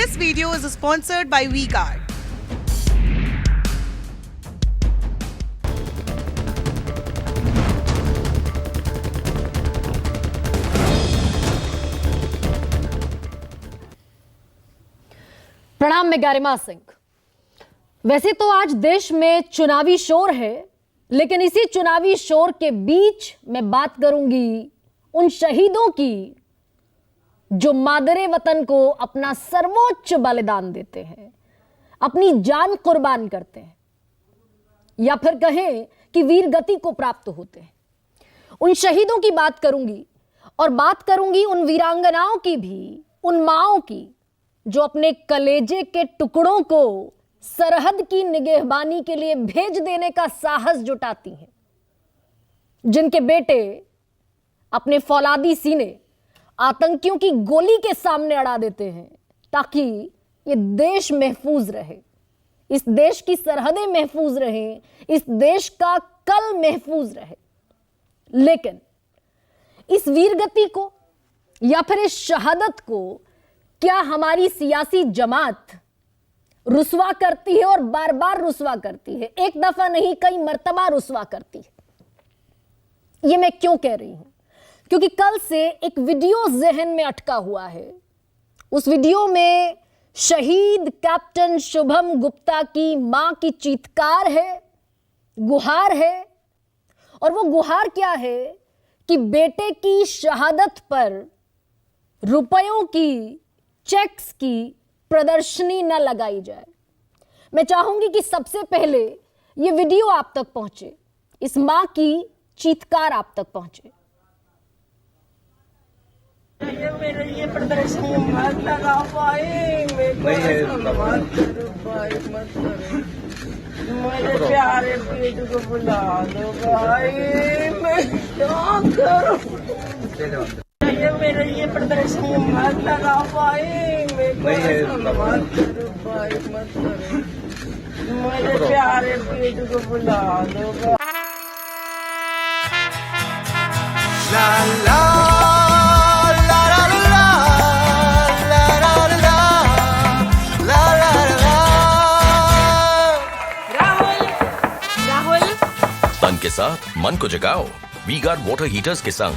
This video is sponsored by WeGuard. प्रणाम, मैं गरिमा सिंह। वैसे तो आज देश में चुनावी शोर है, लेकिन इसी चुनावी शोर के बीच मैं बात करूंगी उन शहीदों की जो मादरे वतन को अपना सर्वोच्च बलिदान देते हैं, अपनी जान कुर्बान करते हैं, या फिर कहें कि वीर गति को प्राप्त होते हैं। उन शहीदों की बात करूंगी और बात करूंगी उन वीरांगनाओं की भी, उन माओं की जो अपने कलेजे के टुकड़ों को सरहद की निगहबानी के लिए भेज देने का साहस जुटाती हैं, जिनके बेटे अपने फौलादी सीने आतंकियों की गोली के सामने अड़ा देते हैं ताकि ये देश महफूज रहे, इस देश की सरहदें महफूज रहें, इस देश का कल महफूज रहे। लेकिन इस वीरगति को या फिर इस शहादत को क्या हमारी सियासी जमात रुस्वा करती है, और बार बार रुस्वा करती है, एक दफा नहीं कई मर्तबा रुस्वा करती है। यह मैं क्यों कह रही हूं? क्योंकि कल से एक वीडियो जहन में अटका हुआ है। उस वीडियो में शहीद कैप्टन शुभम गुप्ता की मां की चीत्कार है, गुहार है, और वो गुहार क्या है कि बेटे की शहादत पर रुपयों की, चेक्स की प्रदर्शनी न लगाई जाए। मैं चाहूंगी कि सबसे पहले ये वीडियो आप तक पहुंचे, इस मां की चीत्कार आप तक पहुंचे। ये मेरे ये प्रदर्शनी मत लगा पाए, मेरे प्यारे बेटे को बुला दो भाई, मैं क्या करूं? ये मेरे ये प्रदर्शनी मत लगा पाए, मेरे प्यारे बेटे को बुला दो भाई। La la la la la la la la la la la। Rahul तन के साथ मन को जगाओ वीगार्ड वाटर हीटर्स के संग।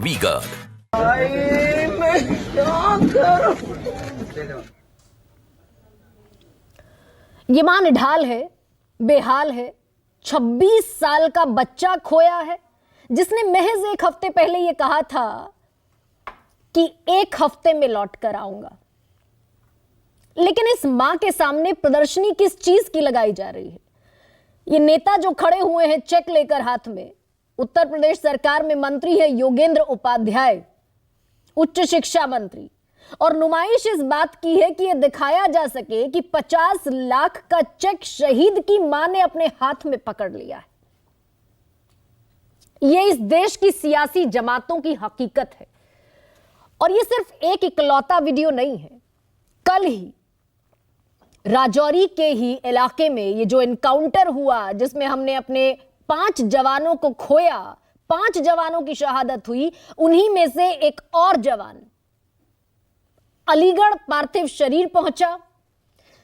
वीगार्ड। भाई मैं क्या करूं? ये मां निढाल है, बेहाल है। 26 साल का बच्चा खोया है, जिसने महज एक हफ्ते पहले यह कहा था कि 1 हफ्ते में लौट कर आऊंगा। लेकिन इस मां के सामने प्रदर्शनी किस चीज की लगाई जा रही है? ये नेता जो खड़े हुए हैं चेक लेकर हाथ में, उत्तर प्रदेश सरकार में मंत्री है योगेंद्र उपाध्याय, उच्च शिक्षा मंत्री, और नुमाइश इस बात की है कि यह दिखाया जा सके कि 50 लाख का चेक शहीद की मां ने अपने हाथ में पकड़ लिया है। यह इस देश की सियासी जमातों की हकीकत है। और यह सिर्फ एक इकलौता वीडियो नहीं है। कल ही राजौरी के ही इलाके में ये जो एनकाउंटर हुआ, जिसमें हमने अपने 5 जवानों को खोया, 5 जवानों की शहादत हुई, उन्हीं में से एक और जवान अलीगढ़ पार्थिव शरीर पहुंचा।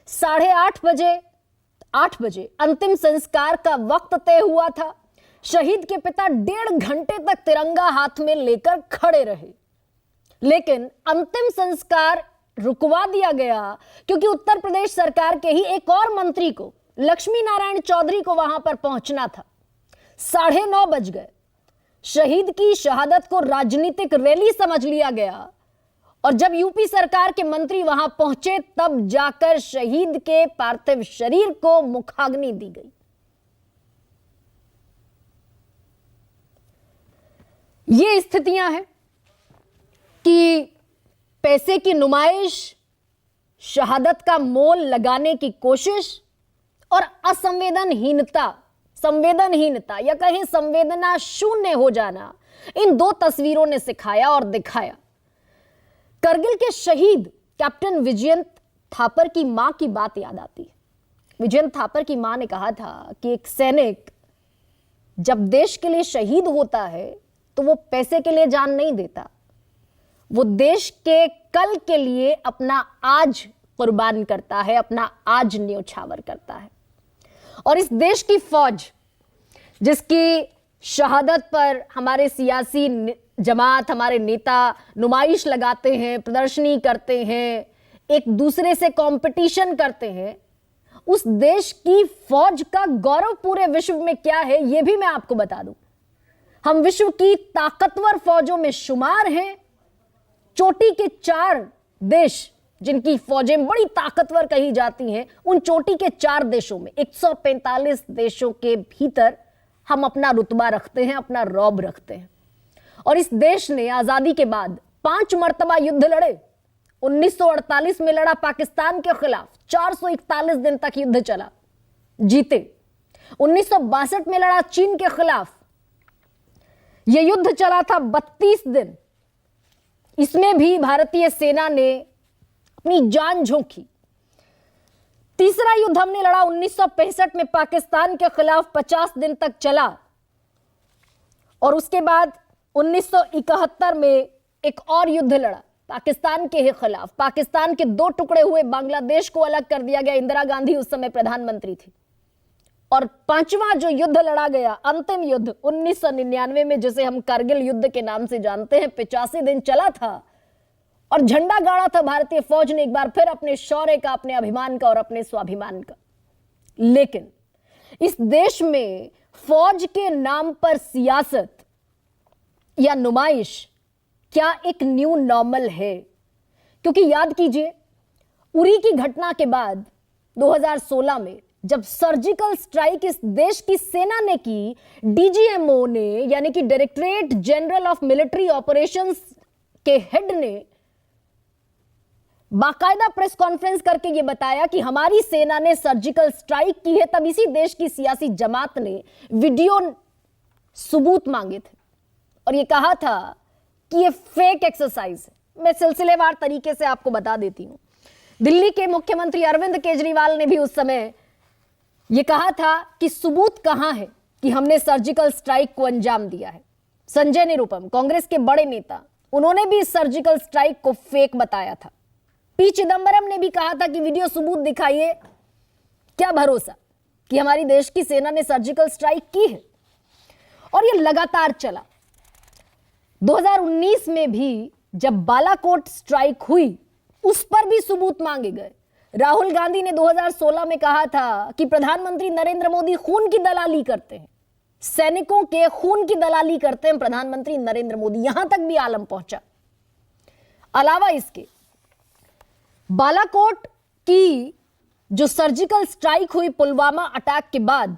8:30 बजे अंतिम संस्कार का वक्त तय हुआ था। शहीद के पिता 1.5 घंटे तक तिरंगा हाथ में लेकर खड़े रहे, लेकिन अंतिम संस्कार रुकवा दिया गया क्योंकि उत्तर प्रदेश सरकार के ही एक और मंत्री को, लक्ष्मी नारायण चौधरी को वहां पर पहुंचना था। 9:30 बज गए। शहीद की शहादत को राजनीतिक रैली समझ लिया गया, और जब यूपी सरकार के मंत्री वहां पहुंचे तब जाकर शहीद के पार्थिव शरीर को मुखाग्नि दी गई। ये स्थितियां हैं कि पैसे की नुमाइश, शहादत का मोल लगाने की कोशिश और संवेदनहीनता या कहें संवेदना शून्य हो जाना, इन 2 तस्वीरों ने सिखाया और दिखाया। करगिल के शहीद कैप्टन विजयंत थापर की मां की बात याद आती है। विजयंत थापर की मां ने कहा था कि एक सैनिक जब देश के लिए शहीद होता है तो वो पैसे के लिए जान नहीं देता, वो देश के कल के लिए अपना आज कुर्बान करता है, अपना आज न्योछावर करता है। और इस देश की फौज, जिसकी शहादत पर हमारे सियासी जमात, हमारे नेता नुमाइश लगाते हैं, प्रदर्शनी करते हैं, एक दूसरे से कंपटीशन करते हैं, उस देश की फौज का गौरव पूरे विश्व में क्या है, यह भी मैं आपको बता दूं। हम विश्व की ताकतवर फौजों में शुमार हैं। चोटी के 4 देश जिनकी फौजें बड़ी ताकतवर कही जाती हैं, उन चोटी के 4 देशों में 145 देशों के भीतर हम अपना रुतबा रखते हैं, अपना रौब रखते हैं। और इस देश ने आजादी के बाद 5 मर्तबा युद्ध लड़े। 1948 में लड़ा पाकिस्तान के खिलाफ, 441 दिन तक युद्ध चला, जीते। 1962 में लड़ा चीन के खिलाफ, यह युद्ध चला था 32 दिन। इसमें भी भारतीय सेना ने अपनी जान झोंकी। तीसरा युद्ध हमने लड़ा 1965 में पाकिस्तान के खिलाफ, 50 दिन तक चला। और उसके बाद 1971 में एक और युद्ध लड़ा पाकिस्तान के ही खिलाफ। पाकिस्तान के 2 टुकड़े हुए बांग्लादेश को अलग कर दिया गया। इंदिरा गांधी उस समय प्रधानमंत्री थी। और 5वां जो युद्ध लड़ा गया, अंतिम युद्ध 1999 में, जिसे हम कारगिल युद्ध के नाम से जानते हैं, 85 दिन चला था और झंडा गाड़ा था भारतीय फौज ने एक बार फिर अपने शौर्य का, अपने अभिमान का और अपने स्वाभिमान का। लेकिन इस देश में फौज के नाम पर सियासत या नुमाइश क्या एक न्यू नॉर्मल है? क्योंकि याद कीजिए, उरी की घटना के बाद 2016 में जब सर्जिकल स्ट्राइक इस देश की सेना ने की, डीजीएमओ ने, यानी कि directorate general of military operations के हेड ने बाकायदा प्रेस कॉन्फ्रेंस करके यह बताया कि हमारी सेना ने सर्जिकल स्ट्राइक की है। तब इसी देश की सियासी जमात ने वीडियो सबूत मांगे थे और यह कहा था कि यह फेक एक्सरसाइज है। मैं सिलसिलेवार तरीके से आपको बता देती हूं। दिल्ली के मुख्यमंत्री अरविंद केजरीवाल ने भी उस समय यह कहा था कि सबूत कहां है कि हमने सर्जिकल स्ट्राइक को अंजाम दिया है। संजय निरुपम, कांग्रेस के बड़े नेता, उन्होंने भी सर्जिकल स्ट्राइक को फेक बताया था। पी चिदंबरम ने भी कहा था कि वीडियो सबूत दिखाइए, क्या भरोसा कि हमारी देश की सेना ने सर्जिकल स्ट्राइक की है। और यह लगातार चला। 2019 में भी जब बालाकोट स्ट्राइक हुई, उस पर भी सबूत मांगे गए। राहुल गांधी ने 2016 में कहा था कि प्रधानमंत्री नरेंद्र मोदी खून की दलाली करते हैं, सैनिकों के खून की दलाली करते हैं प्रधानमंत्री नरेंद्र मोदी। यहां तक भी आलम पहुंचा। अलावा इसके, बालाकोट की जो सर्जिकल स्ट्राइक हुई पुलवामा अटैक के बाद,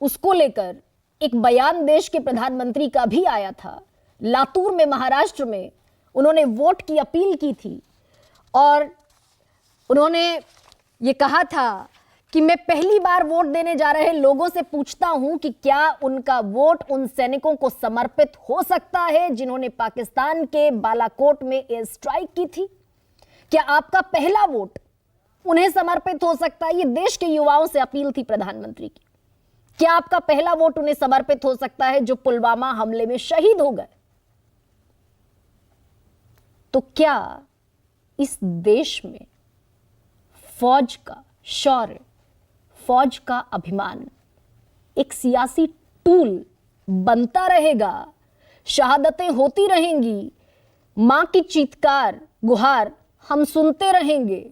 उसको लेकर एक बयान देश के प्रधानमंत्री का भी आया था। लातूर में, महाराष्ट्र में उन्होंने वोट की अपील की थी और उन्होंने ये कहा था कि मैं पहली बार वोट देने जा रहे लोगों से पूछता हूं कि क्या उनका वोट उन सैनिकों को समर्पित हो सकता है जिन्होंने पाकिस्तान के बालाकोट में एयर स्ट्राइक की थी। क्या आपका पहला वोट उन्हें समर्पित हो सकता है? ये देश के युवाओं से अपील थी प्रधानमंत्री की। क्या आपका पहला वोट उन्हें समर्पित हो सकता है जो पुलवामा हमले में शहीद हो गए? तो क्या इस देश में फौज का शौर्य, फौज का अभिमान एक सियासी टूल बनता रहेगा? शहादतें होती रहेंगी, मां की चीत्कार गुहार हम सुनते रहेंगे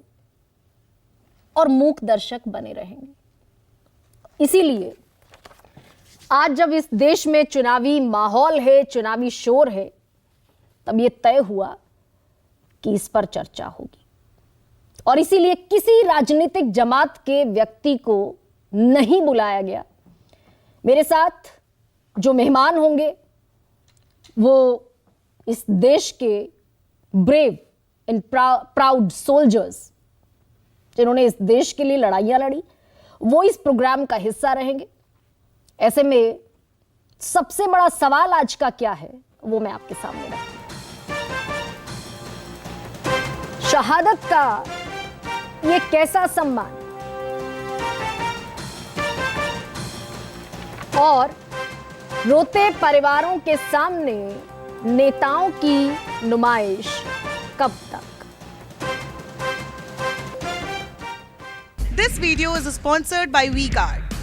और मूक दर्शक बने रहेंगे। इसीलिए आज जब इस देश में चुनावी माहौल है, चुनावी शोर है, तब यह तय हुआ कि इस पर चर्चा होगी। और इसीलिए किसी राजनीतिक जमात के व्यक्ति को नहीं बुलाया गया। मेरे साथ जो मेहमान होंगे वो इस देश के ब्रेव एंड प्राउड सोल्जर्स, जिन्होंने इस देश के लिए लड़ाइयां लड़ी, वो इस प्रोग्राम का हिस्सा रहेंगे। ऐसे में सबसे बड़ा सवाल आज का क्या है, वो मैं आपके सामने रखती हूं। शहादत का ये कैसा सम्मान और रोते परिवारों के सामने नेताओं की नुमाइश कब तक? This video is sponsored by WeGuard.